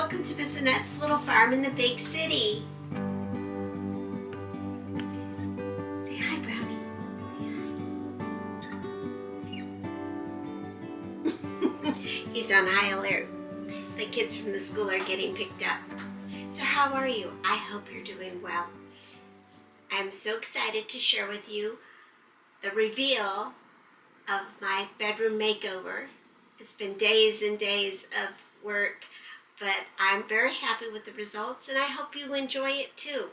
welcome to Miss Annette's little farm in the big city. Say hi, Brownie. He's on high alert. The kids from the school are getting picked up. So how are you? I hope you're doing well. I'm so excited to share with you the reveal of my bedroom makeover. It's been days and days of work, but I'm very happy with the results and I hope you enjoy it too.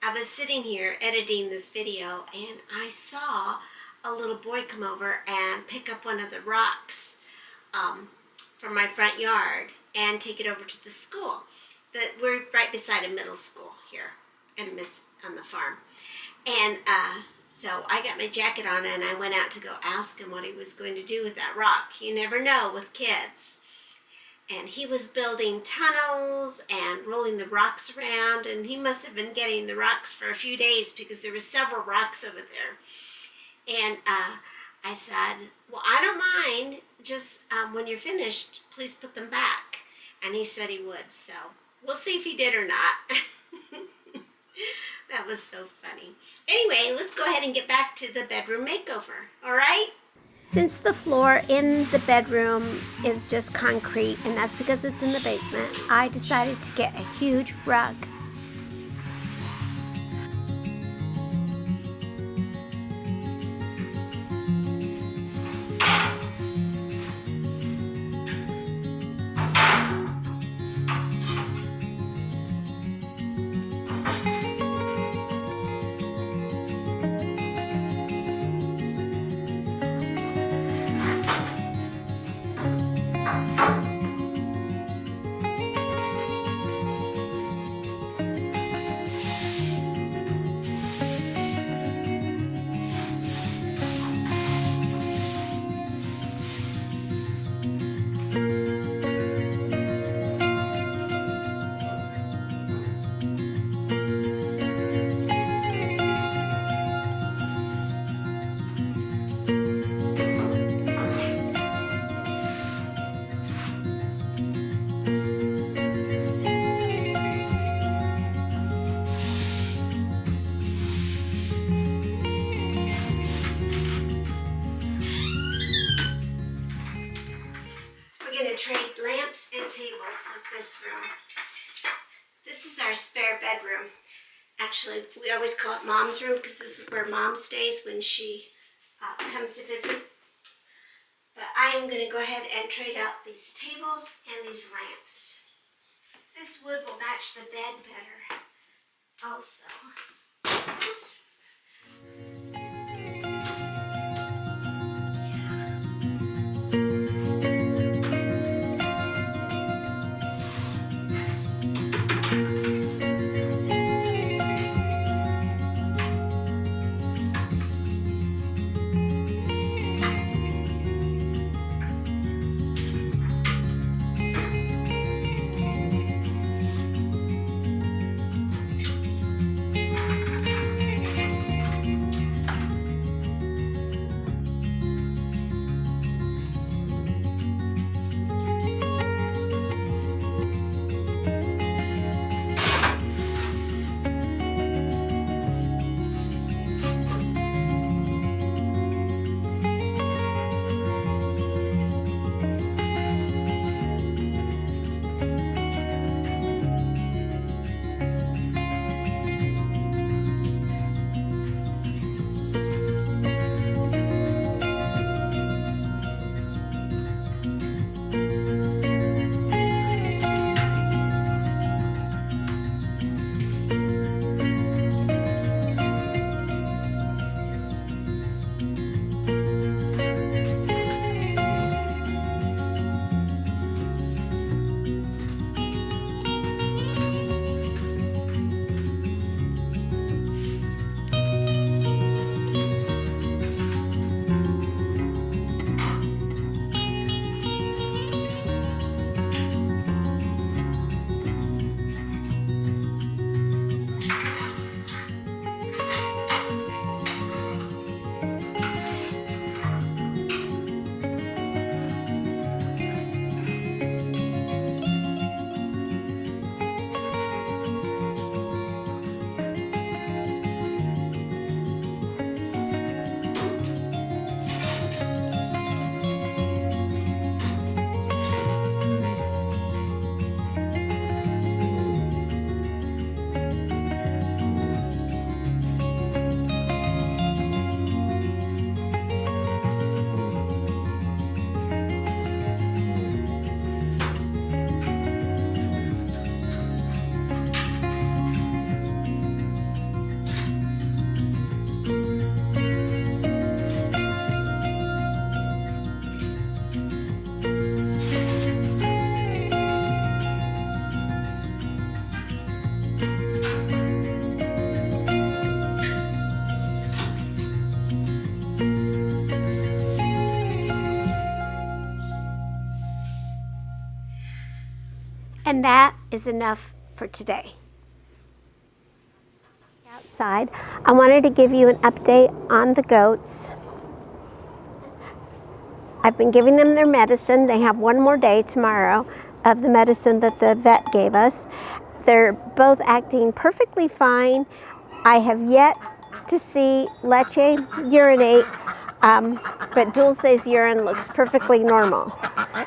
I was sitting here editing this video and I saw a little boy come over and pick up one of the rocks from my front yard and take it over to the school. We're right beside a middle school here on the farm. And so I got my jacket on and I went out to go ask him what he was going to do with that rock. You never know with kids. And he was building tunnels and rolling the rocks around, and he must have been getting the rocks for a few days because there were several rocks over there. And I said, well, I don't mind, just when you're finished, please put them back. And he said he would, so we'll see if he did or not. That was so funny. Anyway, let's go ahead and get back to the bedroom makeover, all right? Since the floor in the bedroom is just concrete, and that's because it's in the basement, I decided to get a huge rug. Trade lamps and tables with this room. This is our spare bedroom. Actually, we always call it Mom's room because this is where Mom stays when she comes to visit. But I am going to go ahead and trade out these tables and these lamps. This wood will match the bed better also. Oops. And that is enough for today. Outside, I wanted to give you an update on the goats. I've been giving them their medicine. They have one more day tomorrow of the medicine that the vet gave us. They're both acting perfectly fine. I have yet to see Leche urinate, but Dulce's urine looks perfectly normal.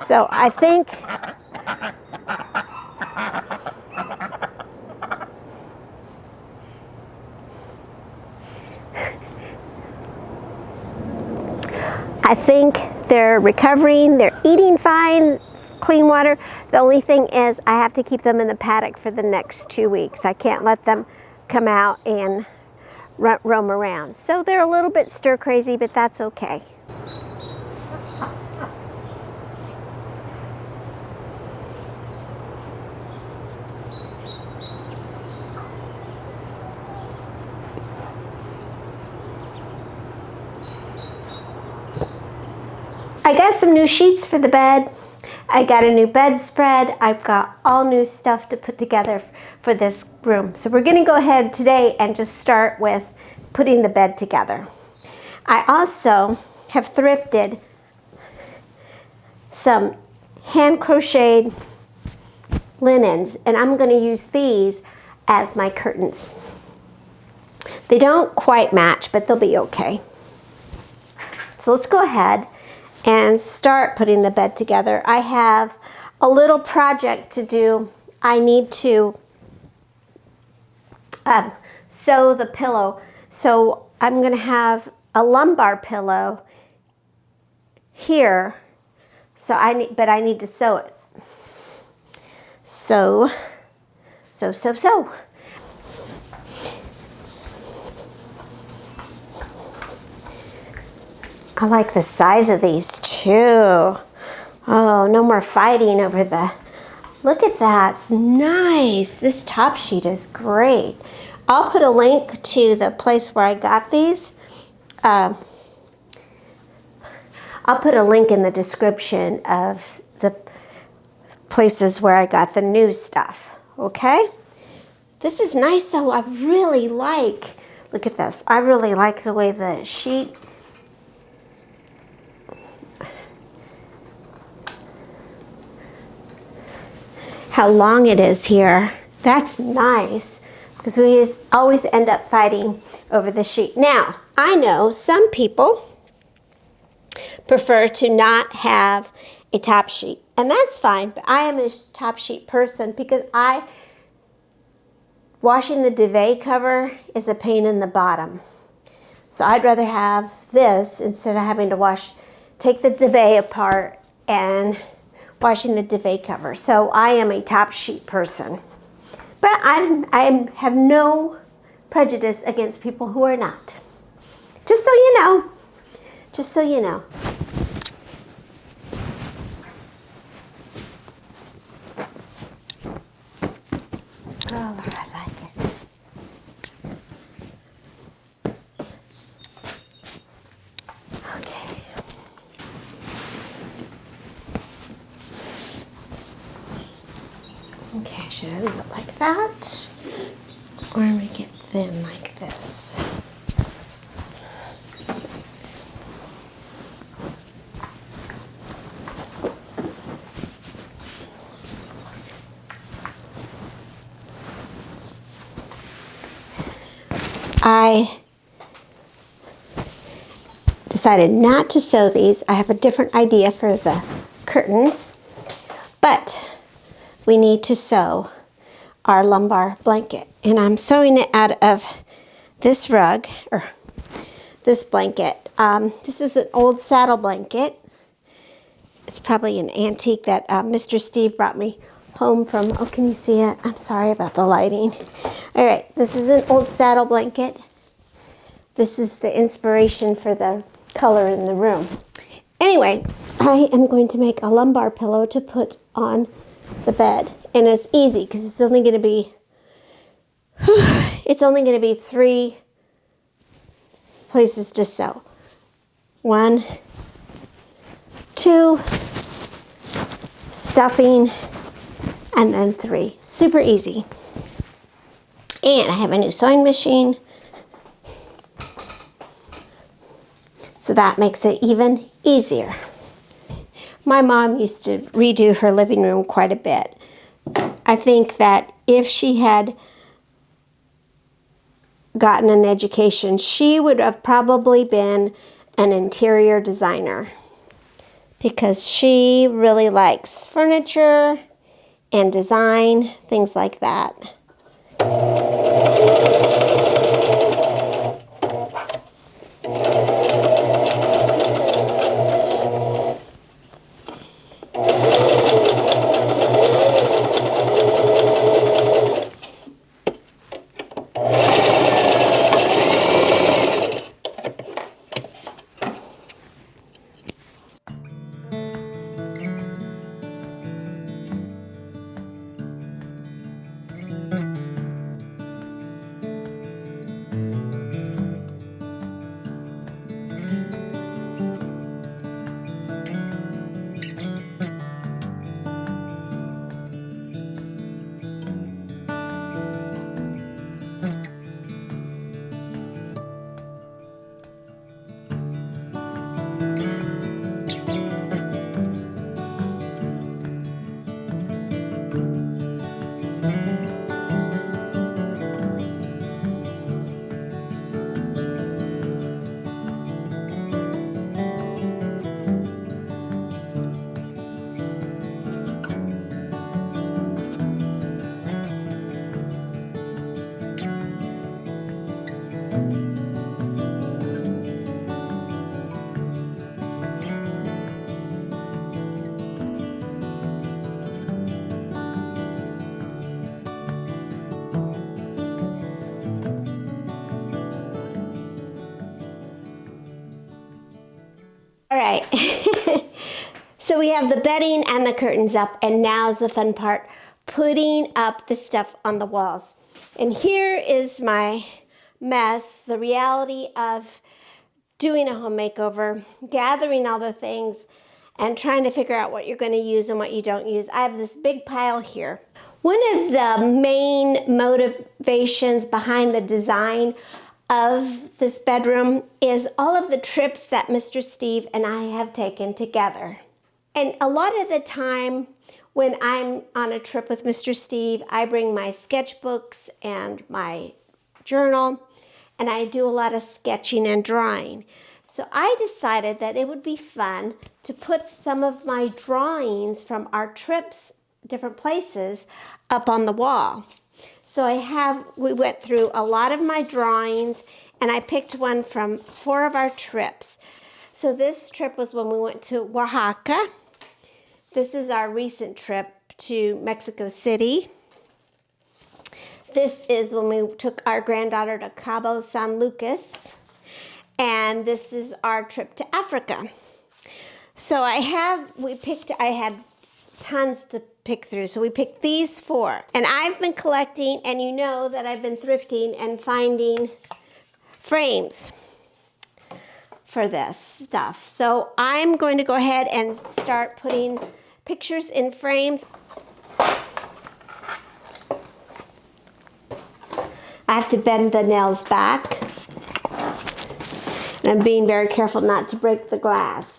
So I think they're recovering, they're eating fine, clean water. The only thing is I have to keep them in the paddock for the next 2 weeks. I can't let them come out and roam around. So they're a little bit stir crazy, but that's okay. I got some new sheets for the bed. I got a new bedspread. I've got all new stuff to put together for this room. So we're gonna go ahead today and just start with putting the bed together. I also have thrifted some hand crocheted linens, and I'm gonna use these as my curtains. They don't quite match, but they'll be okay. So let's go ahead and start putting the bed together. I have a little project to do. I need to sew the pillow. So I'm gonna have a lumbar pillow here. So I need to sew it. Sew. I like the size of these too. Oh, no more fighting over the, look at that, it's nice. This top sheet is great. I'll put a link to the place where I got these. I'll put a link in the description of the places where I got the new stuff, okay? This is nice though, I really like, look at this. I really like the way the sheet, how long it is here. That's nice, because we always end up fighting over the sheet. Now, I know some people prefer to not have a top sheet, and that's fine, but I am a top sheet person because washing the duvet cover is a pain in the bottom. So I'd rather have this instead of having to take the duvet apart and washing the duvet cover. So I am a top sheet person. But I have no prejudice against people who are not. Just so you know. Just so you know. Oh, I like it. Okay. Okay, should I leave it like that? Or make it thin like this? I decided not to sew these. I have a different idea for the curtains, but we need to sew our lumbar blanket. And I'm sewing it out of this rug, or this blanket. This is an old saddle blanket. It's probably an antique that Mr. Steve brought me home from. Oh, can you see it? I'm sorry about the lighting. All right, this is an old saddle blanket. This is the inspiration for the color in the room. Anyway, I am going to make a lumbar pillow to put on the bed. And it's easy because it's only going to be 3 places to sew. 1, 2, stuffing, and then 3. Super easy. And I have a new sewing machine, so that makes it even easier. My mom used to redo her living room quite a bit. I think that if she had gotten an education, she would have probably been an interior designer, because she really likes furniture and design, things like that. All right, so we have the bedding and the curtains up, and now's the fun part, putting up the stuff on the walls. And here is my mess, the reality of doing a home makeover, gathering all the things, and trying to figure out what you're going to use and what you don't use. I have this big pile here. One of the main motivations behind the design of this bedroom is all of the trips that Mr. Steve and I have taken together. And a lot of the time when I'm on a trip with Mr. Steve, I bring my sketchbooks and my journal, and I do a lot of sketching and drawing. So I decided that it would be fun to put some of my drawings from our trips, different places, up on the wall. So we went through a lot of my drawings, and I picked one from 4 of our trips. So this trip was when we went to Oaxaca. This is our recent trip to Mexico City. This is when we took our granddaughter to Cabo San Lucas. And this is our trip to Africa. So I had tons to pick through. So we picked these 4. And I've been collecting, and you know that I've been thrifting and finding frames for this stuff. So I'm going to go ahead and start putting pictures in frames. I have to bend the nails back. And I'm being very careful not to break the glass.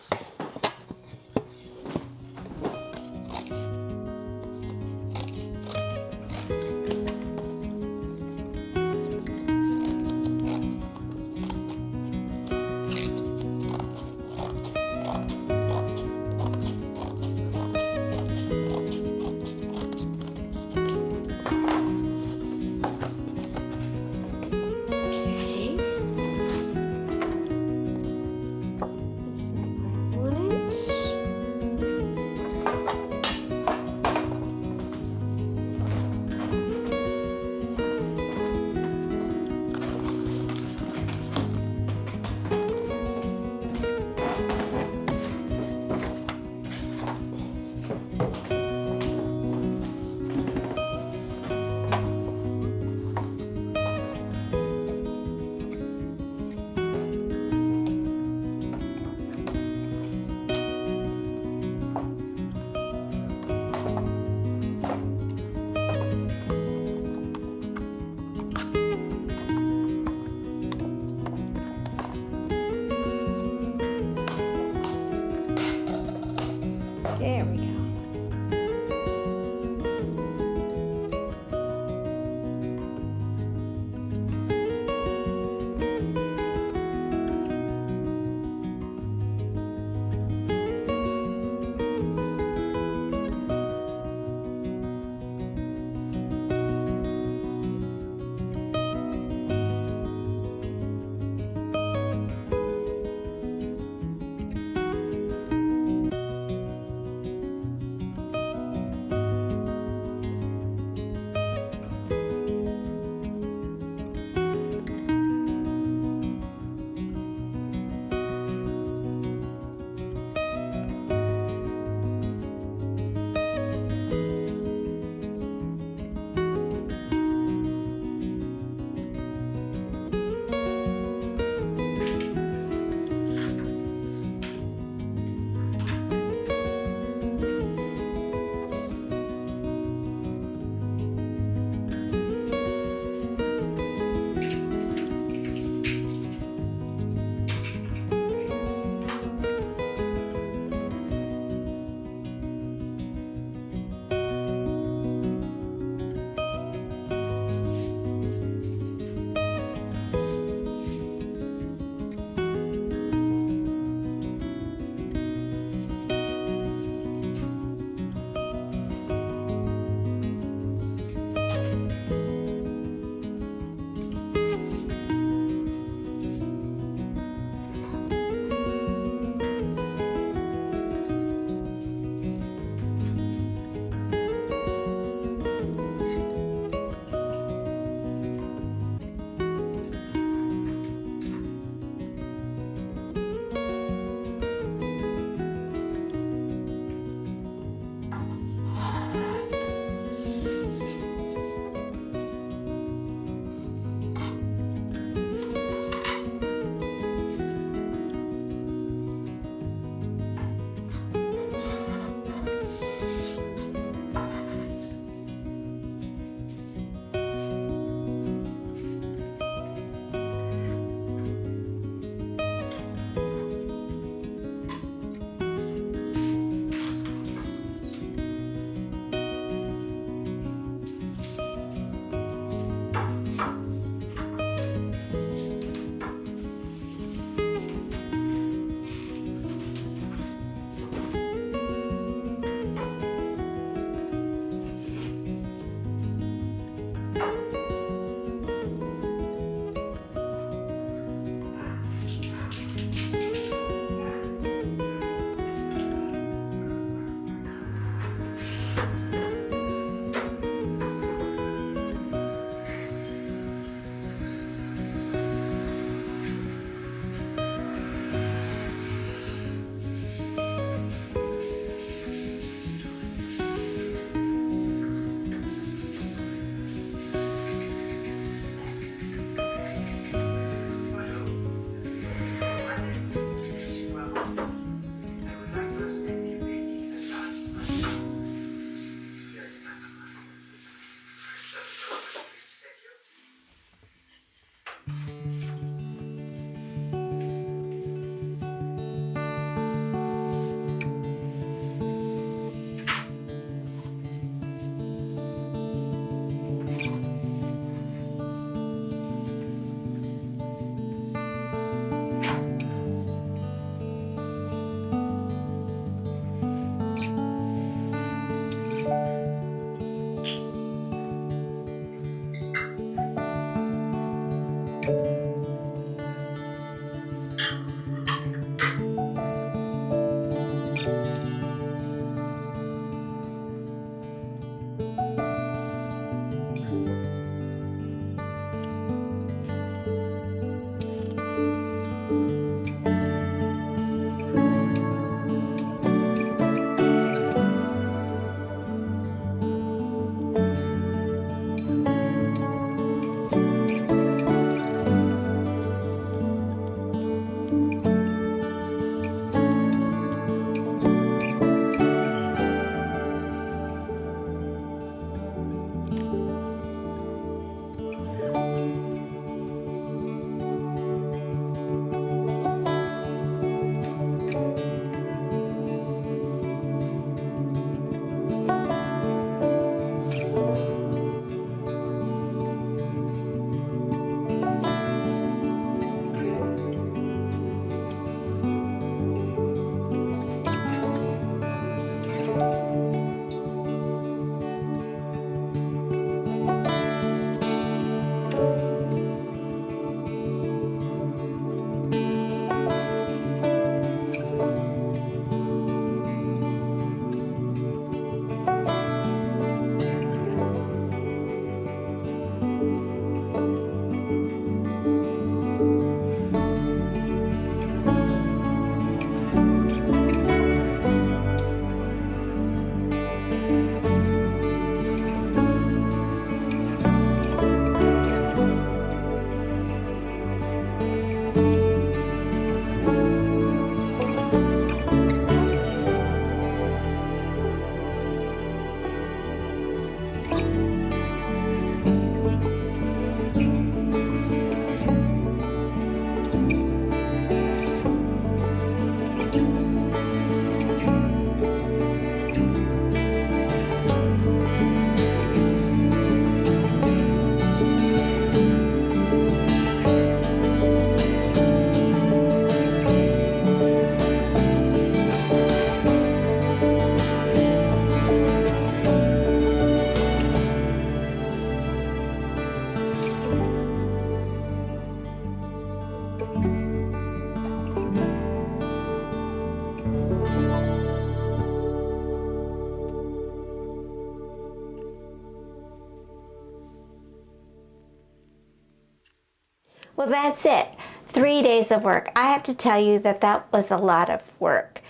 Well, that's it. 3 days of work. I have to tell you that that was a lot of work.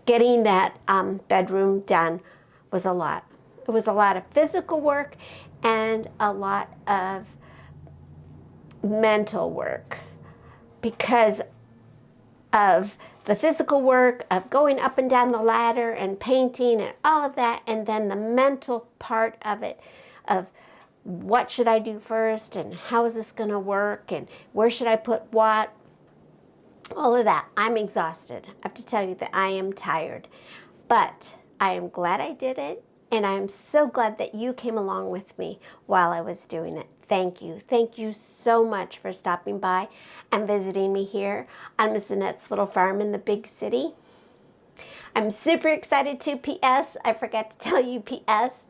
Getting that bedroom done was a lot. It was a lot of physical work and a lot of mental work because of the physical work of going up and down the ladder and painting and all of that, and then the mental part of it of what should I do first and how is this going to work and where should I put what, all of that. I'm exhausted. I have to tell you that I am tired, but I am glad I did it, and I'm so glad that you came along with me while I was doing it. Thank you. Thank you so much for stopping by and visiting me here on Miss Annette's little farm in the big city. I'm super excited too. P.S. I forgot to tell you, P.S.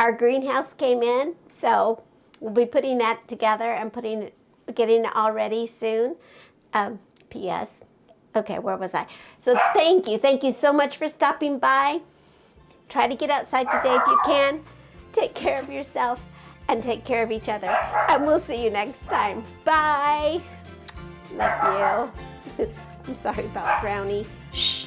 Our greenhouse came in, so we'll be putting that together and getting it all ready soon. P.S. Okay, where was I? So thank you. Thank you so much for stopping by. Try to get outside today if you can. Take care of yourself and take care of each other. And we'll see you next time. Bye. Love you. I'm sorry about Brownie. Shh.